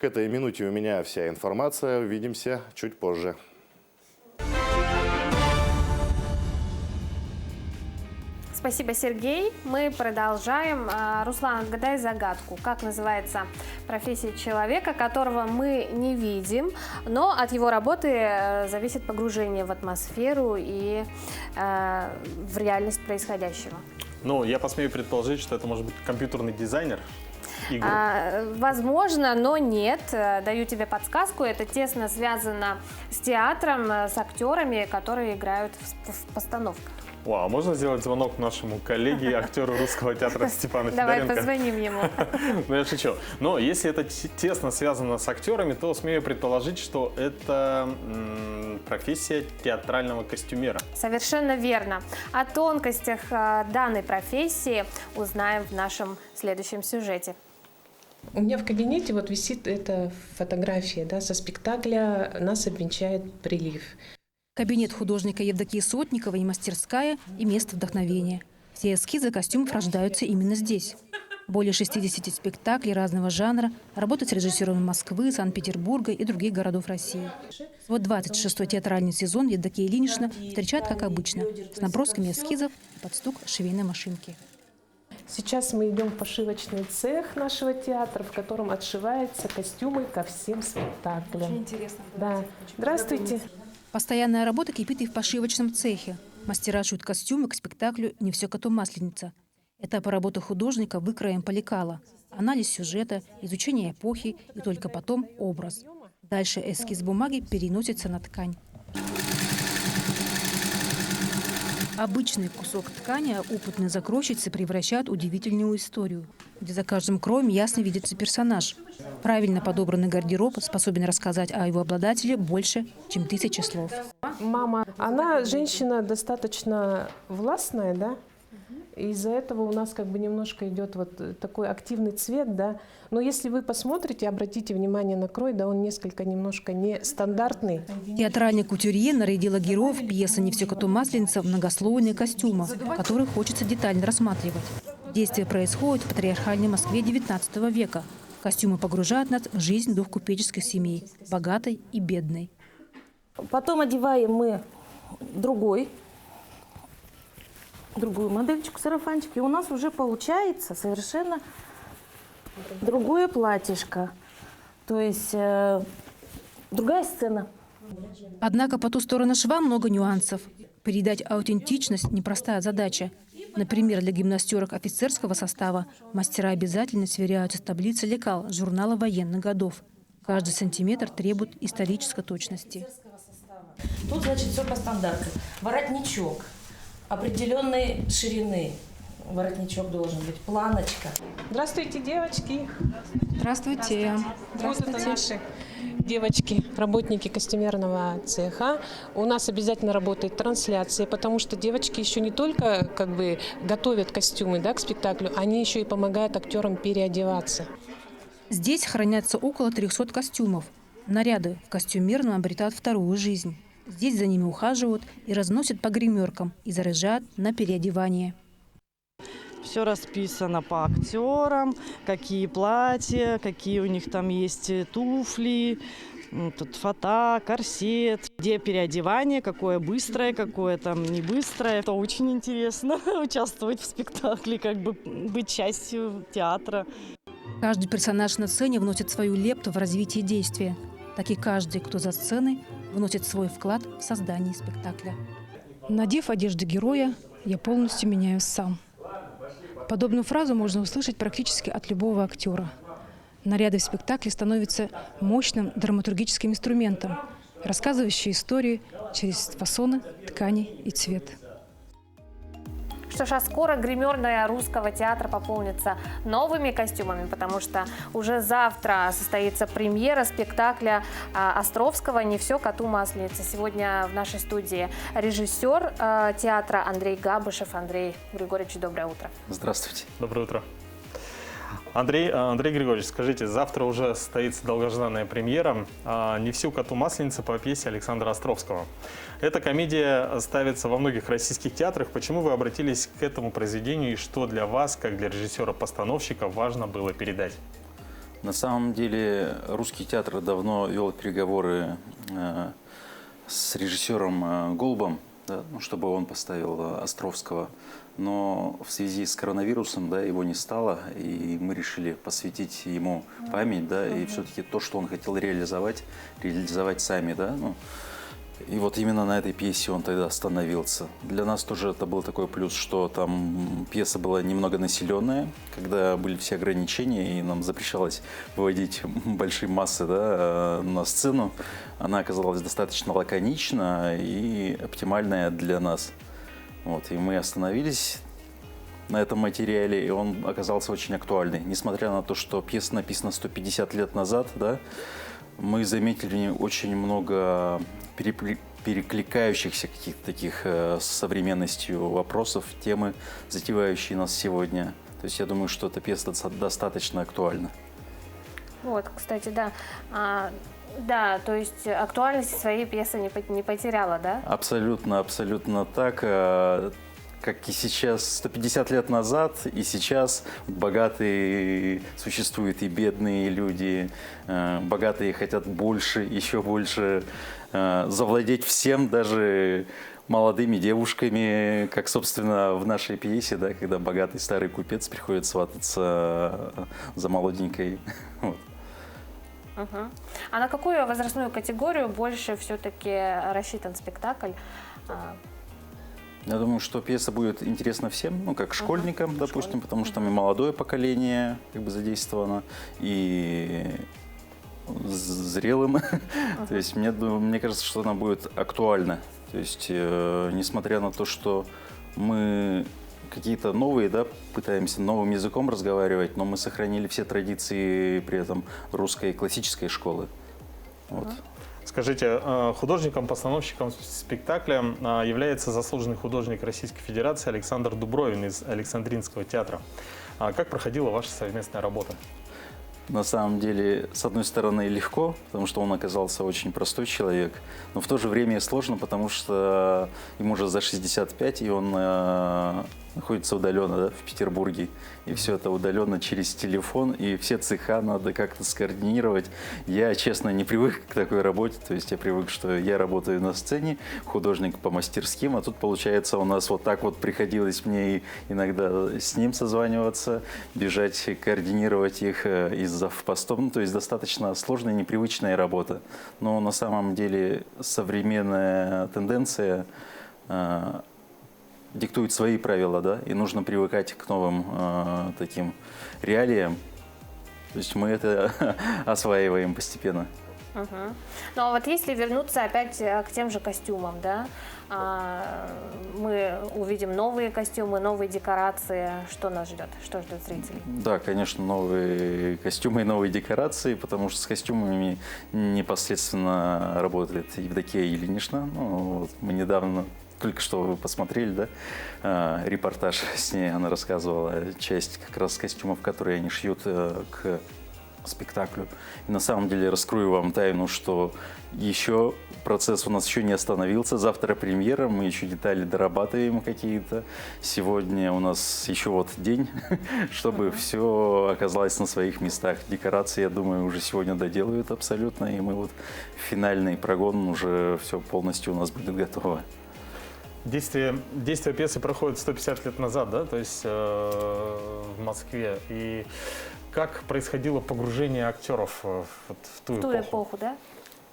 К этой минуте у меня вся информация. Увидимся чуть позже. Спасибо, Сергей. Мы продолжаем. Руслан, отгадай загадку. Как называется профессия человека, которого мы не видим, но от его работы зависит погружение в атмосферу и в реальность происходящего? Ну, я посмею предположить, что это может быть компьютерный дизайнер. Возможно, но нет. Даю тебе подсказку. Это тесно связано с театром, с актерами, которые играют в постановках. Вау, можно сделать звонок нашему коллеге, актеру Русского театра Степану Федоренко? Давай позвоним ему. Ну, я шучу. Но если это тесно связано с актерами, то смею предположить, что это профессия театрального костюмера. Совершенно верно. О тонкостях данной профессии узнаем в нашем следующем сюжете. У меня в кабинете вот висит эта фотография, да, со спектакля «Нас обвенчает прилив». Кабинет художника Евдокии Сотниковой и мастерская, и место вдохновения. Все эскизы костюмов рождаются именно здесь. Более 60 спектаклей разного жанра, работы с режиссерами Москвы, Санкт-Петербурга и других городов России. Вот 26-й театральный сезон Евдокия Ильинична встречает, как обычно, с набросками эскизов под стук швейной машинки. Сейчас мы идем в пошивочный цех нашего театра, в котором отшиваются костюмы ко всем спектаклям. Очень интересно. Да. Здравствуйте. Постоянная работа кипит и в пошивочном цехе. Мастера шьют костюмы к спектаклю «Не все коту масленица». Этап работы художника выкроем по лекала. Анализ сюжета, изучение эпохи и только потом образ. Дальше эскиз бумаги переносится на ткань. Обычный кусок ткани опытные закройщицы превращают в удивительную историю, где за каждым кроем ясно видится персонаж. Правильно подобранный гардероб способен рассказать о его обладателе больше, чем 1000 слов. Мама, она женщина достаточно властная, да? Из-за этого у нас немножко идет вот такой активный цвет, да. Но если вы посмотрите, обратите внимание на крой, да, он немножко нестандартный. Театральный кутюрье нарядила героев пьесы «Не все коту масленица» в многослойные костюмы, которые хочется детально рассматривать. Действие происходит в патриархальной Москве XIX века. Костюмы погружают нас в жизнь двух купеческих семей – богатой и бедной. Потом одеваем мы другую модельчику, сарафанчик, и у нас уже получается совершенно Другое платьишко, то есть другая сцена. Однако по ту сторону шва много нюансов. Передать аутентичность – непростая задача. Например, для гимнастерок офицерского состава мастера обязательно сверяются с таблицей лекал журнала военных годов. Каждый сантиметр требует исторической точности. Тут, значит, все по стандарту. Воротничок определенной ширины. Воротничок должен быть, планочка. Здравствуйте, девочки. Здравствуйте. Вот это наши девочки, работники костюмерного цеха. У нас обязательно работает трансляция, потому что девочки еще не только готовят костюмы, да, к спектаклю, они еще и помогают актерам переодеваться. Здесь хранятся около 300 костюмов. Наряды в костюмерном обретают вторую жизнь. Здесь за ними ухаживают и разносят по гримеркам и заряжают на переодевание. Все расписано по актерам, какие платья, какие у них там есть туфли, тут фата, корсет, где переодевание, какое быстрое, какое там не быстрое. Это очень интересно участвовать в спектакле, быть частью театра. Каждый персонаж на сцене вносит свою лепту в развитие действия. Так и каждый, кто за сценой, вносит свой вклад в создание спектакля. Надев одежду героя, я полностью меняюсь сам. Подобную фразу можно услышать практически от любого актера. Наряды в спектакле становятся мощным драматургическим инструментом, рассказывающим истории через фасоны, ткани и цвет. Что ж, а скоро гримерная Русского театра пополнится новыми костюмами, потому что уже завтра состоится премьера спектакля Островского «Не все коту масленица». Сегодня в нашей студии режиссер театра Андрей Габышев. Андрей Григорьевич, доброе утро. Здравствуйте. Доброе утро. Андрей Григорьевич, скажите, завтра уже состоится долгожданная премьера «Не всю коту масленица» по пьесе Александра Островского. Эта комедия ставится во многих российских театрах. Почему вы обратились к этому произведению и что для вас, как для режиссера-постановщика, важно было передать? На самом деле русский театр давно вел переговоры с режиссером Голубом, да, чтобы он поставил Островского. Но в связи с коронавирусом, да, его не стало, и мы решили посвятить ему память, да, и все-таки то, что он хотел реализовать сами, да. И вот именно на этой пьесе он тогда остановился. Для нас тоже это был такой плюс, что там пьеса была немного населенная, когда были все ограничения, и нам запрещалось выводить большие массы, да, на сцену. Она оказалась достаточно лаконична и оптимальная для нас. Вот, и мы остановились на этом материале, и он оказался очень актуальный. Несмотря на то, что пьеса написана 150 лет назад, да, мы заметили очень много перекликающихся каких-то таких с современностью вопросов, темы, затевающие нас сегодня. То есть я думаю, что эта пьеса достаточно актуальна. Вот, кстати, да. Да, то есть актуальность своей пьесы не потеряла, да? Абсолютно, абсолютно так. Как и сейчас, 150 лет назад, и сейчас богатые существуют и бедные люди. Богатые хотят больше, еще больше завладеть всем, даже молодыми девушками, как, собственно, в нашей пьесе, да, когда богатый старый купец приходит свататься за молоденькой. Вот. А на какую возрастную категорию больше все-таки рассчитан спектакль? Я думаю, что пьеса будет интересна всем, как школьникам, допустим, потому что там и молодое поколение задействовано, и зрелым. То есть мне кажется, что она будет актуальна. То есть, несмотря на то, что мы какие-то новые, да, пытаемся новым языком разговаривать, но мы сохранили все традиции при этом русской классической школы. Вот. Скажите, художником-постановщиком спектакля является заслуженный художник Российской Федерации Александр Дубровин из Александринского театра. Как проходила ваша совместная работа? На самом деле, с одной стороны, легко, потому что он оказался очень простой человек, но в то же время сложно, потому что ему уже за 65, и он находится удаленно, да, в Петербурге, и все это удаленно через телефон, и все цеха надо как-то скоординировать. Я, честно, не привык к такой работе, то есть я привык, что я работаю на сцене, художник по мастерским, а тут, получается, у нас вот так вот приходилось мне иногда с ним созваниваться, бежать, координировать их из завпостов, ну, то есть достаточно сложная, непривычная работа. Но на самом деле современная тенденция диктует свои правила, да, и нужно привыкать к новым таким реалиям. То есть мы это осваиваем постепенно. Угу. Ну а вот если вернуться опять к тем же костюмам, да, мы увидим новые костюмы, новые декорации. Что нас ждет? Что ждет зрителей? Да, конечно, новые костюмы и новые декорации, потому что с костюмами непосредственно работает Евдокия Ильинична. Ну, вот мы недавно, только что вы посмотрели, да, репортаж с ней, она рассказывала часть как раз костюмов, которые они шьют к спектаклю. И на самом деле раскрою вам тайну, что еще процесс у нас еще не остановился. Завтра премьера, мы еще детали дорабатываем какие-то. Сегодня у нас еще вот день, чтобы все оказалось на своих местах. Декорации, я думаю, уже сегодня доделают абсолютно, и мы вот финальный прогон уже все полностью у нас будет готово. Действие пьесы проходит 150 лет назад, да, то есть в Москве. И как происходило погружение актеров в ту эпоху, да?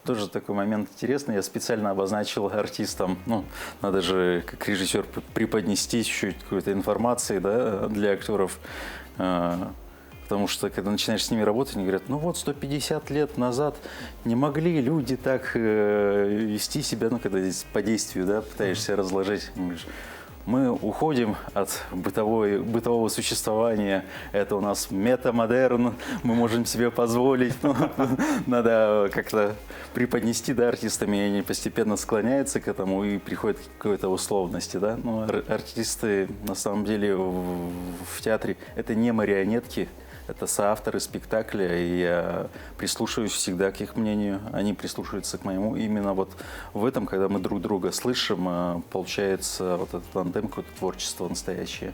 Тоже такой момент интересный. Я специально обозначил артистам, ну, надо же как режиссер преподнести чуть-чуть какой-то информации, да, для актеров. Потому что, когда начинаешь с ними работать, они говорят, ну вот 150 лет назад не могли люди так вести себя, ну, когда здесь по действию, да, пытаешься разложить. Мы уходим от бытового существования. Это у нас метамодерн, мы можем себе позволить. Ну, надо как-то преподнести, да, артистами, и они постепенно склоняются к этому и приходят к какой-то условности. Да? Но артисты, на самом деле, в театре это не марионетки. Это соавторы спектакля, и я прислушиваюсь всегда к их мнению, они прислушиваются к моему. Именно вот в этом, когда мы друг друга слышим, получается вот этот тандем, какое-то творчество настоящее.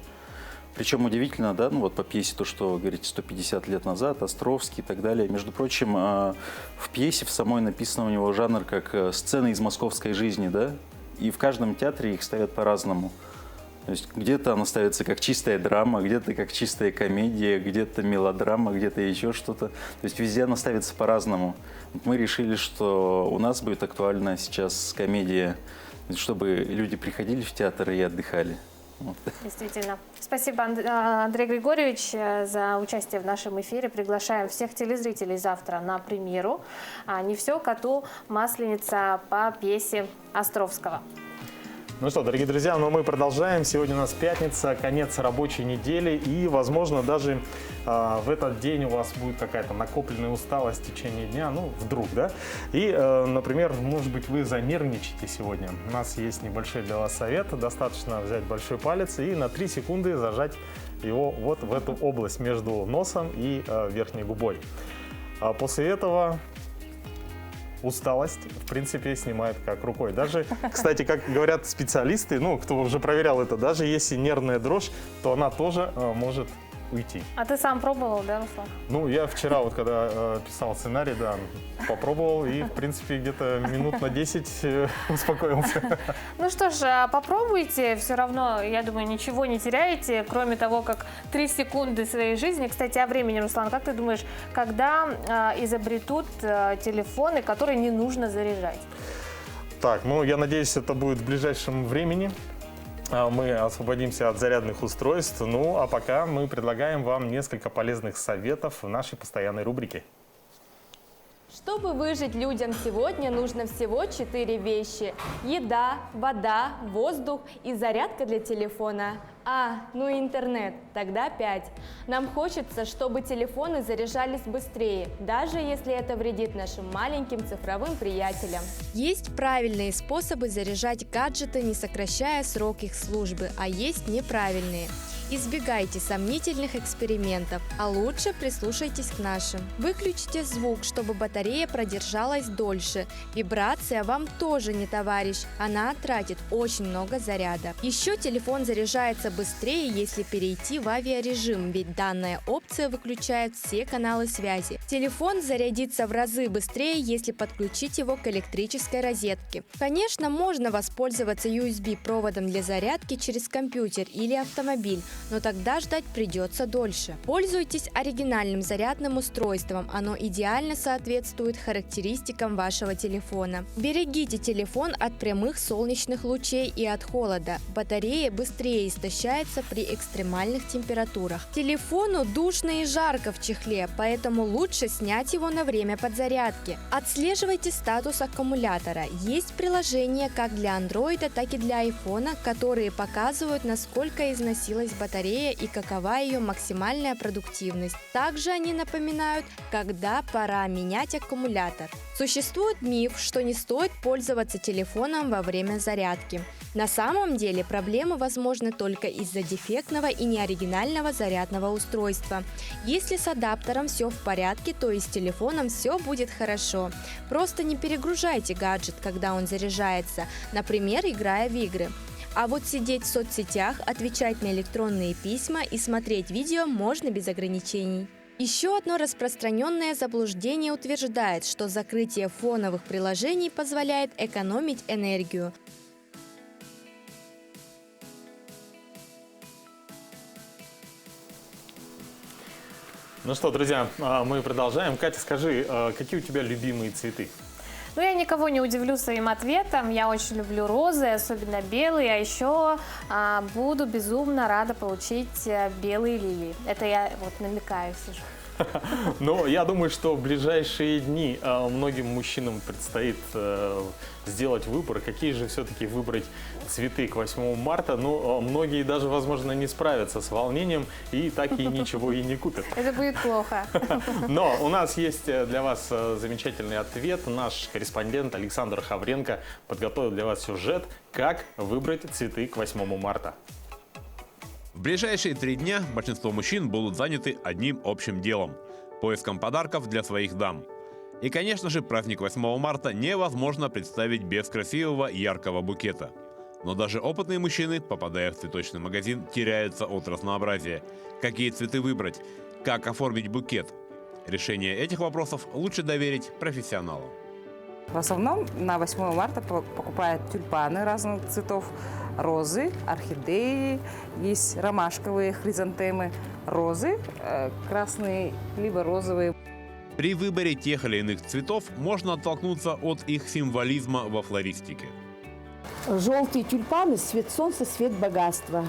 Причем удивительно, да, ну вот по пьесе то, что, говорите, 150 лет назад, Островский и так далее. Между прочим, в пьесе в самой написано у него жанр как сцены из московской жизни, да, и в каждом театре их ставят по-разному. То есть где-то она ставится как чистая драма, где-то как чистая комедия, где-то мелодрама, где-то еще что-то. То есть везде она ставится по-разному. Вот мы решили, что у нас будет актуальна сейчас комедия, чтобы люди приходили в театр и отдыхали. Вот. Действительно. Спасибо, Андрей Григорьевич, за участие в нашем эфире. Приглашаем всех телезрителей завтра на премьеру «Не все коту Масленица» по пьесе Островского. Ну что, дорогие друзья, ну мы продолжаем. Сегодня у нас пятница, конец рабочей недели. И, возможно, даже в этот день у вас будет какая-то накопленная усталость в течение дня. Ну, вдруг, да? И, например, может быть, вы занервничаете сегодня. У нас есть небольшой для вас совет. Достаточно взять большой палец и на 3 секунды зажать его вот в эту область между носом и верхней губой. А после этого усталость, в принципе, снимает как рукой. Даже, кстати, как говорят специалисты, ну, кто уже проверял это, даже если нервная дрожь, то она тоже может уйти. А ты сам пробовал, да, Руслан? Ну, я вчера, вот когда писал сценарий, да, попробовал и, в принципе, где-то минут на 10 успокоился. Ну что ж, попробуйте, все равно, я думаю, ничего не теряете, кроме того, как 3 секунды своей жизни. Кстати, о времени, Руслан, как ты думаешь, когда изобретут телефоны, которые не нужно заряжать? Так, ну, я надеюсь, это будет в ближайшем времени. Мы освободимся от зарядных устройств. Ну, а пока мы предлагаем вам несколько полезных советов в нашей постоянной рубрике. Чтобы выжить людям сегодня, нужно всего 4 вещи. Еда, вода, воздух и зарядка для телефона. Ну и интернет, тогда 5. Нам хочется, чтобы телефоны заряжались быстрее, даже если это вредит нашим маленьким цифровым приятелям. Есть правильные способы заряжать гаджеты, не сокращая срок их службы, а есть неправильные. Избегайте сомнительных экспериментов, а лучше прислушайтесь к нашим. Выключите звук, чтобы батарея продержалась дольше. Вибрация вам тоже не товарищ, она тратит очень много заряда. Еще телефон заряжается быстрее, если перейти в авиарежим, ведь данная опция выключает все каналы связи. Телефон зарядится в разы быстрее, если подключить его к электрической розетке. Конечно, можно воспользоваться USB-проводом для зарядки через компьютер или автомобиль, но тогда ждать придется дольше. Пользуйтесь оригинальным зарядным устройством, оно идеально соответствует характеристикам вашего телефона. Берегите телефон от прямых солнечных лучей и от холода. Батарея быстрее истощается при экстремальных температурах. Телефону душно и жарко в чехле, поэтому лучше снять его на время подзарядки. Отслеживайте статус аккумулятора. Есть приложения как для Android, так и для iPhone, которые показывают, насколько износилась батарея и какова ее максимальная продуктивность. Также они напоминают, когда пора менять аккумулятор. Существует миф, что не стоит пользоваться телефоном во время зарядки. На самом деле проблемы возможны только из-за дефектного и неоригинального зарядного устройства. Если с адаптером все в порядке, то и с телефоном все будет хорошо. Просто не перегружайте гаджет, когда он заряжается, например, играя в игры. А вот сидеть в соцсетях, отвечать на электронные письма и смотреть видео можно без ограничений. Еще одно распространенное заблуждение утверждает, что закрытие фоновых приложений позволяет экономить энергию. Ну что, друзья, мы продолжаем. Катя, скажи, какие у тебя любимые цветы? Ну, я никого не удивлю своим ответом. Я очень люблю розы, особенно белые. А еще буду безумно рада получить белые лилии. Это я вот намекаю, сижу. Ну, я думаю, что в ближайшие дни многим мужчинам предстоит сделать выбор, какие же все-таки выбрать цветы к 8 марта. Ну, многие даже, возможно, не справятся с волнением и так и ничего и не купят. Это будет плохо. Но у нас есть для вас замечательный ответ. Наш корреспондент Александр Хавренко подготовил для вас сюжет, как выбрать цветы к 8 марта. В ближайшие 3 дня большинство мужчин будут заняты одним общим делом – поиском подарков для своих дам. И, конечно же, праздник 8 марта невозможно представить без красивого яркого букета. Но даже опытные мужчины, попадая в цветочный магазин, теряются от разнообразия. Какие цветы выбрать? Как оформить букет? Решение этих вопросов лучше доверить профессионалам. В основном на 8 марта покупают тюльпаны разных цветов, розы, орхидеи, есть ромашковые, хризантемы, розы, красные либо розовые. При выборе тех или иных цветов можно оттолкнуться от их символизма во флористике. Желтые тюльпаны – цвет солнца, цвет богатства.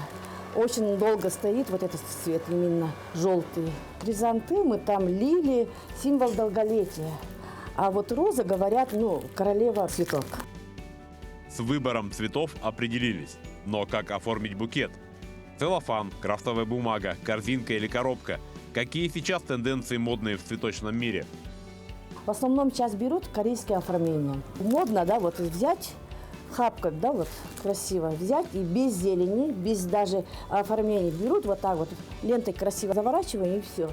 Очень долго стоит вот этот цвет именно желтый. Хризантемы, там лилии – символ долголетия. А вот роза, говорят, королева цветов. С выбором цветов определились. Но как оформить букет? Целлофан, крафтовая бумага, корзинка или коробка? Какие сейчас тенденции модные в цветочном мире? В основном сейчас берут корейское оформление. Модно, да, вот взять хапка, да, вот красиво взять и без зелени, без даже оформления берут вот так вот лентой красиво заворачиваем и все.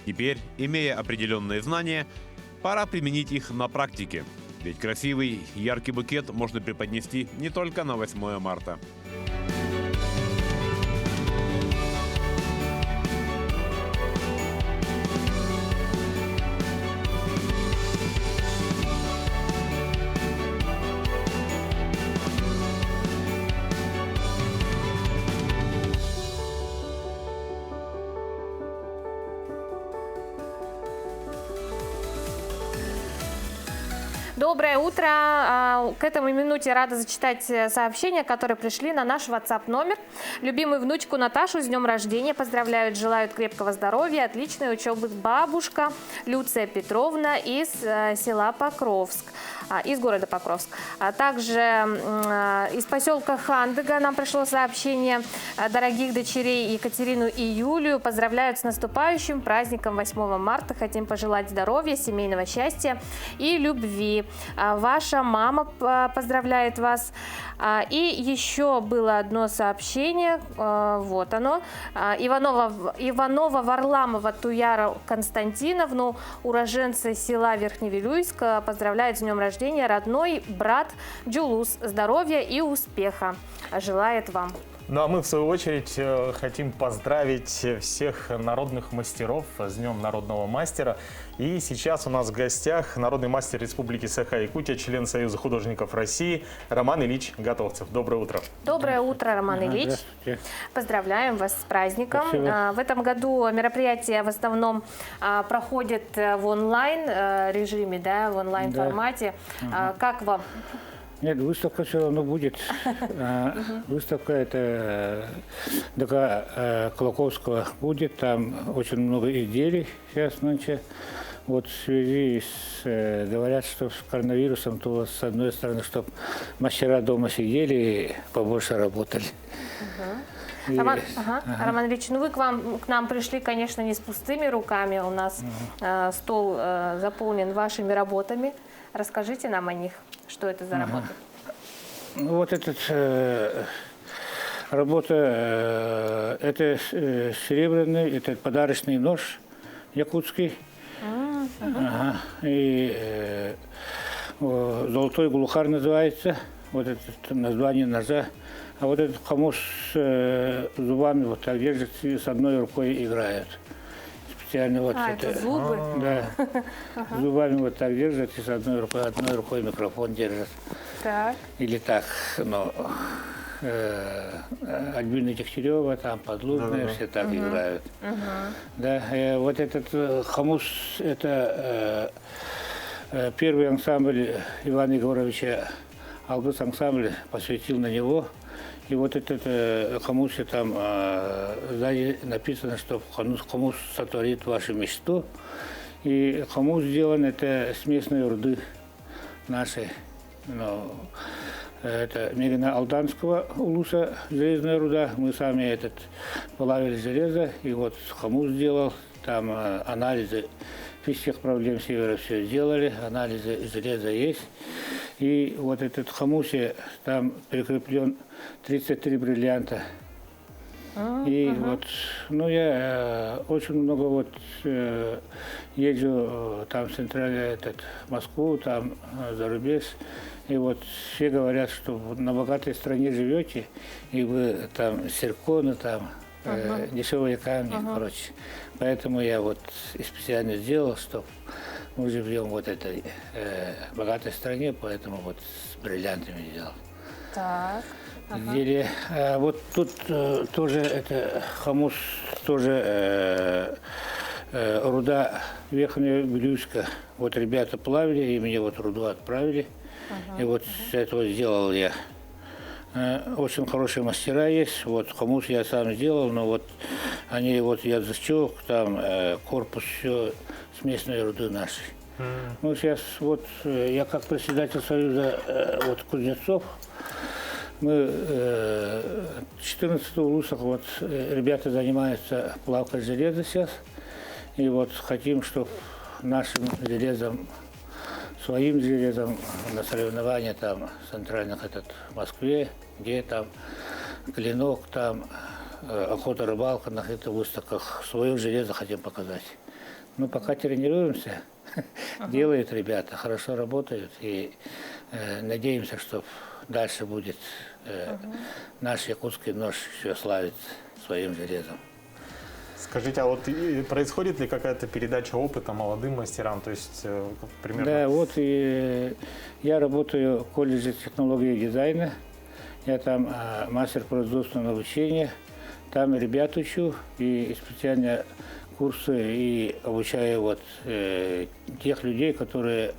Теперь, имея определенные знания, пора применить их на практике. Ведь красивый, яркий букет можно преподнести не только на 8 марта. Доброе утро. К этому минуте рада зачитать сообщения, которые пришли на наш WhatsApp номер. Любимую внучку Наташу с днем рождения поздравляют, желают крепкого здоровья, отличной учебы бабушка Люция Петровна из села Покровск, из города Покровск. А также из поселка Хандыга нам пришло сообщение. Дорогих дочерей Екатерину и Юлию поздравляют с наступающим праздником 8 марта. Хотим пожелать здоровья, семейного счастья и любви. и ваша мама поздравляет вас. И еще было одно сообщение, вот оно. Иванова Варламова Туяра Константиновну, уроженца села Верхневилюйск, поздравляет с днем рождения родной брат Джулус. Здоровья и успеха желает вам. Ну а мы, в свою очередь, хотим поздравить всех народных мастеров с Днем народного мастера. И сейчас у нас в гостях народный мастер Республики Саха-Якутия, член Союза художников России Роман Ильич Готовцев. Доброе утро. Доброе утро, Роман Ильич. Поздравляем вас с праздником. В этом году мероприятие в основном проходит в онлайн-режиме, да, в онлайн-формате. Как вам? Нет, выставка все равно будет. Выставка это ДК Колоковского будет. Там очень много изделий сейчас нынче. Вот в связи с, говорят, что с коронавирусом, то с одной стороны, чтобы мастера дома сидели и побольше работали. Роман Ильич, ну вы к нам пришли, конечно, не с пустыми руками. У нас стол заполнен вашими работами. Расскажите нам о них. Что это за работа? Ну, вот эта работа, это серебряный, это подарочный нож якутский. И золотой глухарь называется, вот это название ножа. А вот этот хомус с зубами вот так держится и с одной рукой играет. Вот это зубы? Да. Зубами вот так держат и с одной рукой микрофон держат. Так. Или так, но Альбина Дегтярева, там Подлунная, все так играют. Да, вот этот хомус, это первый ансамбль Ивана Егоровича Алгыс ансамбль посвятил на него. И вот этот хомусе там сзади написано, что хомус сотворит вашу мечту. И хомус сделан это с местной руды нашей. Ну, это Мирина Алданского улуса железная руда. Мы сами этот плавили железо. И вот хомус сделал. Там анализы всех проблем севера все сделали. Анализы железа есть. И вот этот хомусе там прикреплен 33 бриллианта. И вот, ну я очень много вот езжу там в центральную Москву, там за рубеж. И вот все говорят, что на богатой стране живете, и вы там цирконы, там дешевые камни, короче. Поэтому я вот специально сделал, что мы живем в этой богатой стране, поэтому вот с бриллиантами сделал. Так. Изделие. Вот тут тоже это хомус, тоже руда Верхняя Вилюйска. Вот ребята плавили, и мне вот руду отправили. И вот с этого сделал я. Очень хорошие мастера есть. Вот хомус я сам сделал, но вот они вот язычок, там корпус, все с местной руды нашей. Ну сейчас вот я как председатель Союза вот кузнецов, мы 14 улусах вот ребята занимаются плавкой железа сейчас. И вот хотим, чтобы нашим железом, своим железом на соревнования там центральных в Москве, где там клинок, там охота, рыбалка, на этих выставках свое железо хотим показать. Ну пока тренируемся, делают ребята, хорошо работают и надеемся, что дальше будет наш якутский нож еще славить своим железом. Скажите, а вот происходит ли какая-то передача опыта молодым мастерам? То есть, примерно... Да, вот и я работаю в колледже технологии и дизайна. Я там мастер производственного обучения. Там ребят учу и специально курсы и обучаю вот тех людей, которые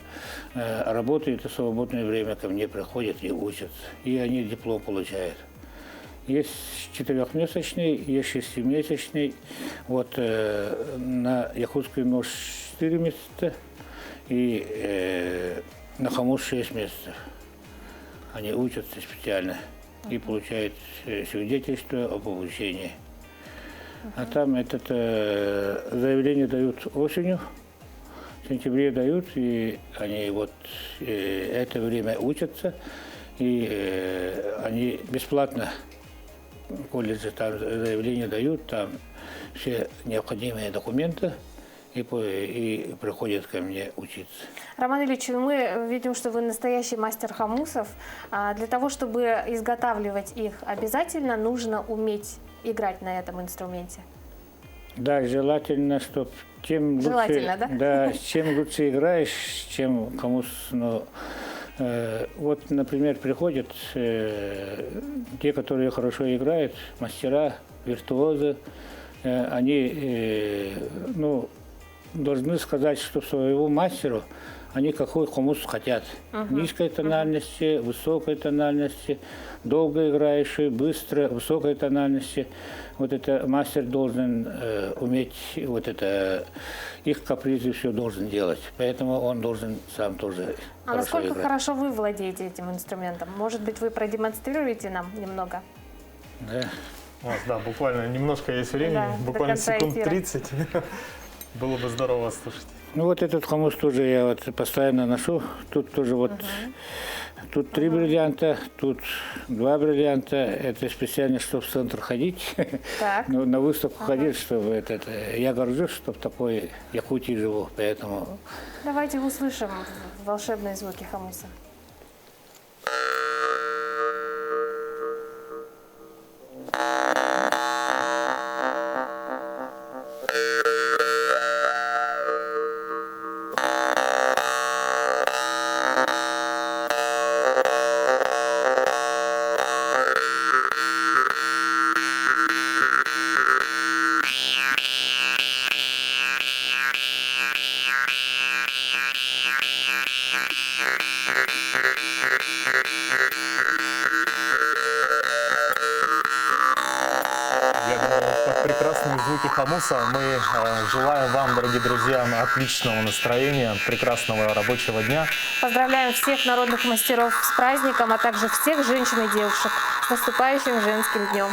работают и в свободное время ко мне приходят и учатся. И они диплом получают. Есть 4-месячный, есть 6-месячный. Вот на якутский нож 4 месяца и на хомус 6 месяцев. Они учатся специально и получают свидетельство об обучении. А там заявление дают осенью, В сентябре дают, и они вот это время учатся, и они бесплатно в колледже там заявление дают, там все необходимые документы, и приходят ко мне учиться. Роман Ильич, мы видим, что вы настоящий мастер хомусов. Для того, чтобы изготавливать их, обязательно нужно уметь играть на этом инструменте? Да, желательно, чтобы чем желательно, лучше, да? чем лучше играешь, чем хомус. Ну, вот, например, приходят те, которые хорошо играют, мастера, виртуозы, они должны сказать, что своего мастеру они какой хомус хотят. Низкой тональности, высокой тональности, долго играющий, быстро, высокой тональности. Вот это мастер должен уметь, вот это их капризы все должен делать. Поэтому он должен сам тоже А насколько играть. хорошо вы владеете этим инструментом? Может быть, вы продемонстрируете нам немного? Да. У нас, да, буквально немножко есть времени, Да, буквально до конца секунд эфира. 30. Было бы здорово вас слушать. Ну вот этот хомус тоже я вот постоянно ношу. Тут тоже вот, тут 3 бриллианта, тут 2 бриллианта. Это специально, чтобы в центр ходить. Так. Ну, на выставку ходить, чтобы я горжусь, что в такой Якутии живу, поэтому... Давайте услышим волшебные звуки хомуса. Я думаю, под прекрасные звуки хомуса мы желаем вам, дорогие друзья, отличного настроения, прекрасного рабочего дня. Поздравляем всех народных мастеров с праздником, а также всех женщин и девушек с наступающим женским днем.